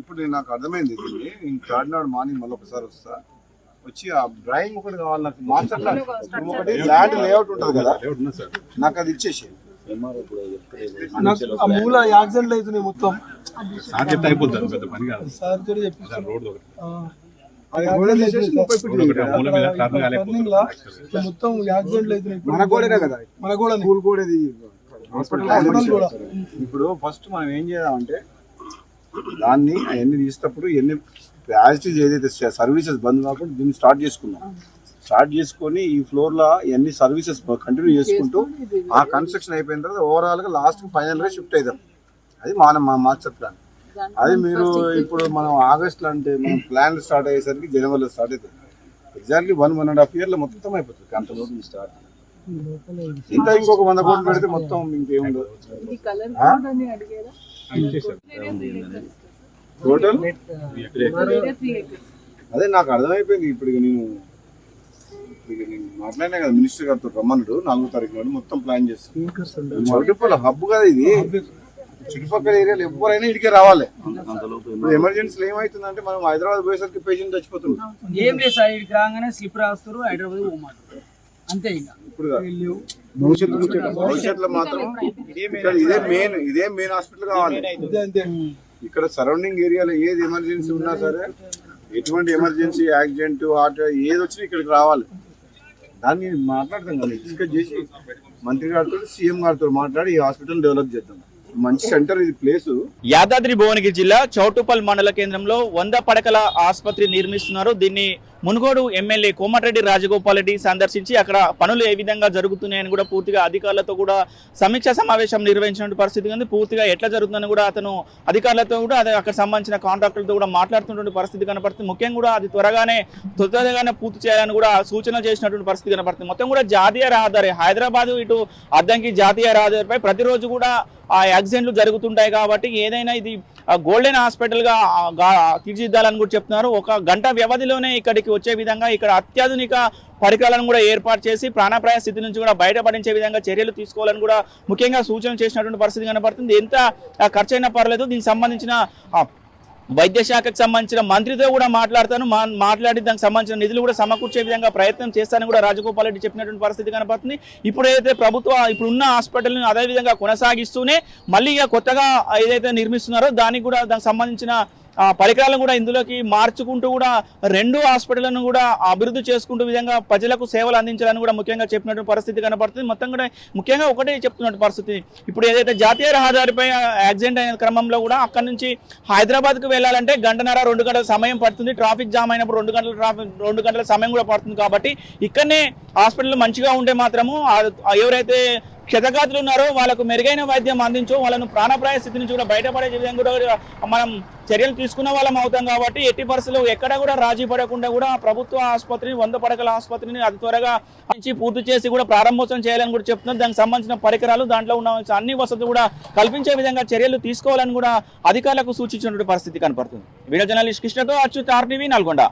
ఇప్పుడు నాకు అర్థమైంది నేను కాకినాడ మార్నింగ్ మళ్ళీ ఒకసారి వస్తా వచ్చి ఆ డ్రాయింగ్ ఒకటి కావాలి నాకు మాస్టర్ ప్లాన్ ఒకటి ల్యాండ్ లేఅవుట్ ఉంటుంది కదా నాకు అది ఇచ్చేసి మూల యాక్సిడెంట్ అవుతున్నాయి మొత్తం మొత్తం యాక్సిడెంట్లు అవుతున్నాయి మన కూడా కదా మన కూడా స్కూల్ కూడా ఇప్పుడు ఫస్ట్ మనం ఏం చేద్దామంటే దాన్ని అవన్నీ తీసేటప్పుడు ఎన్ని యాజిటీస్ ఏదైతే సర్వీసెస్ బంద్ కాకుండా దీన్ని స్టార్ట్ చేసుకొని ఈ ఫ్లోర్ లో ఎన్ని సర్వీసెస్ కంటిన్యూ చేసుకుంటూ ఆ కన్స్ట్రక్షన్ అయిపోయిన తర్వాత ఓవరాల్ గా లాస్ట్ ఫైనల్ గా షిఫ్ట్ అవుతాం. అది మా మాస్టర్ ప్లాన్. అది మీరు ఇప్పుడు మనం ఆగస్ట్ లో అంటే మనం ప్లాన్ స్టార్ట్ అయ్యేసరికి జనవరిలో స్టార్ట్ అవుతుంది. ఎగ్జాక్ట్లీ 1.5 year లో మొత్తం అయిపోతుంది. అంత లోపల స్టార్ట్ ఇంకా ఇంకొక 100 కోట్లు పెడితే మొత్తం ఇంకేముండదు. టోటల్ అదే నాకు అర్థమైపోయింది. ఇప్పుడు నేను మాట్లాడినా కదా మినిస్టర్ గారితో రమ్మన్నాడు 4వ తారీఖు నాడు మొత్తం ప్లాన్ చేస్తాను. చౌటుప్పల్ హబ్ కదా ఇది. చుట్టుపక్కల ఏరియాలో ఎవరైనా ఇడికే రావాలి. ఇప్పుడు ఎమర్జెన్సీలో ఏమవుతుందంటే మనం హైదరాబాద్ పోయేసరికి పేషెంట్ చచ్చిపోతున్నాం. ఏం లేదు సార్, ఇక్కడికి రాగానే స్లిప్ రాస్తారు, హైదరాబాద్ పోమంటారు అంతే. ఇంకా ఇప్పుడు భవిష్యత్తులో మాత్రం ఇదే మెయిన్ హాస్పిటల్ కావాలి. ఇక్కడ సరౌండింగ్ ఏరియాలో ఏది ఎమర్జెన్సీ ఉన్నా సరే, ఎటువంటి ఎమర్జెన్సీ యాక్సిడెంట్ హార్ట్ ఏది వచ్చినా ఇక్కడికి రావాలి. దాన్ని మాట్లాడతాం కదా, డిస్కస్ చేసి మంత్రి గారితో సీఎం గారితో మాట్లాడి ఈ హాస్పిటల్ డెవలప్ చేద్దాం. మంచి సెంటర్ ఇది ప్లేస్. యాదాద్రి భువనగిరి జిల్లా చౌటుప్పల్ మండల కేంద్రంలో 100 పడకల ఆసుపత్రి నిర్మిస్తున్నారు. దీన్ని మునుగోడు ఎమ్మెల్యే కోమటిరెడ్డి రాజగోపాల్ రెడ్డి సందర్శించి అక్కడ పనులు ఏ విధంగా జరుగుతున్నాయని కూడా పూర్తిగా అధికారులతో కూడా సమీక్షా సమావేశం నిర్వహించిన పరిస్థితి ఉంది. పూర్తిగా ఎట్లా జరుగుతుందని కూడా అతను అధికారులతో కూడా అక్కడ సంబంధించిన కాంట్రాక్టర్లతో కూడా మాట్లాడుతున్నటువంటి పరిస్థితి కనపడుతుంది. ముఖ్యంగా కూడా అది త్వరగానే పూర్తి చేయాలని కూడా సూచనలు చేసినటువంటి పరిస్థితి కనపడుతుంది. మొత్తం కూడా జాతీయ రహదారి హైదరాబాద్ ఇటు అద్దంకి జాతీయ రహదారిపై ప్రతిరోజు కూడా ఆ యాక్సిడెంట్లు జరుగుతుంటాయి. కాబట్టి ఏదైనా ఇది గోల్డెన్ హాస్పిటల్ గా తీర్చిదిద్దాలని కూడా చెప్తున్నారు. 1 గంట వ్యవధిలోనే ఇక్కడికి వచ్చే విధంగా ఇక్కడ అత్యాధునిక పరికరాలను కూడా ఏర్పాటు చేసి ప్రాణాపాయ స్థితి నుంచి కూడా బయటపడించే విధంగా చర్యలు తీసుకోవాలని కూడా ముఖ్యంగా సూచన చేసినటువంటి పరిస్థితి కనపడుతుంది. ఎంత ఖర్చైనా పర్లేదు, దీనికి సంబంధించిన వైద్య శాఖకు సంబంధించిన మంత్రితో కూడా మాట్లాడి దానికి సంబంధించిన నిధులు కూడా సమకూర్చే విధంగా ప్రయత్నం చేస్తానని కూడా రాజగోపాల్ రెడ్డి చెప్పినటువంటి పరిస్థితి కనపడుతుంది. ఇప్పుడు ఏదైతే ఇప్పుడున్న హాస్పిటల్ని అదే విధంగా కొనసాగిస్తూనే మళ్ళీ కొత్తగా ఏదైతే నిర్మిస్తున్నారో దానికి సంబంధించిన పరికరాలను కూడా ఇందులోకి మార్చుకుంటూ కూడా 2 హాస్పిటళ్లను కూడా అభివృద్ధి చేసుకుంటూ విధంగా ప్రజలకు సేవలు అందించాలని కూడా ముఖ్యంగా చెప్పినటువంటి పరిస్థితి కనపడుతుంది. మొత్తం కూడా ముఖ్యంగా ఒకటే చెప్తున్నటువంటి పరిస్థితి, ఇప్పుడు ఏదైతే జాతీయ రహదారిపై యాక్సిడెంట్ అయిన క్రమంలో కూడా అక్కడి నుంచి హైదరాబాద్కు వెళ్ళాలంటే 1.5-2 గంటల సమయం పడుతుంది. ట్రాఫిక్ జామ్ అయినప్పుడు 2 గంటల సమయం కూడా పడుతుంది. కాబట్టి ఇక్కడనే హాస్పిటల్ మంచిగా ఉంటే మాత్రము ఎవరైతే క్షతగాతులు ఉన్నారో వాళ్ళకు మెరుగైన వైద్యం అందించో వాళ్ళను ప్రాణాపాయ స్థితి నుంచి కూడా బయటపడే విధంగా కూడా మనం చర్యలు తీసుకున్న వాళ్ళం అవుతాం. కాబట్టి ఎట్టి పరిస్థితుల్లో ఎక్కడ కూడా రాజీ పడకుండా కూడా ప్రభుత్వ ఆసుపత్రిని 100 పడకల ఆసుపత్రిని అతి త్వరగా పూర్తి చేసి కూడా ప్రారంభోత్సవం చేయాలని కూడా చెప్తున్నారు. దానికి సంబంధించిన పరికరాలు దాంట్లో ఉన్న అన్ని వసతులు కూడా కల్పించే విధంగా చర్యలు తీసుకోవాలని కూడా అధికారులకు సూచించినటువంటి పరిస్థితి కనపడుతుంది. వీడియో జర్నలిస్ట్ కృష్ణతో అచ్యుత్ RTV నల్గొండ.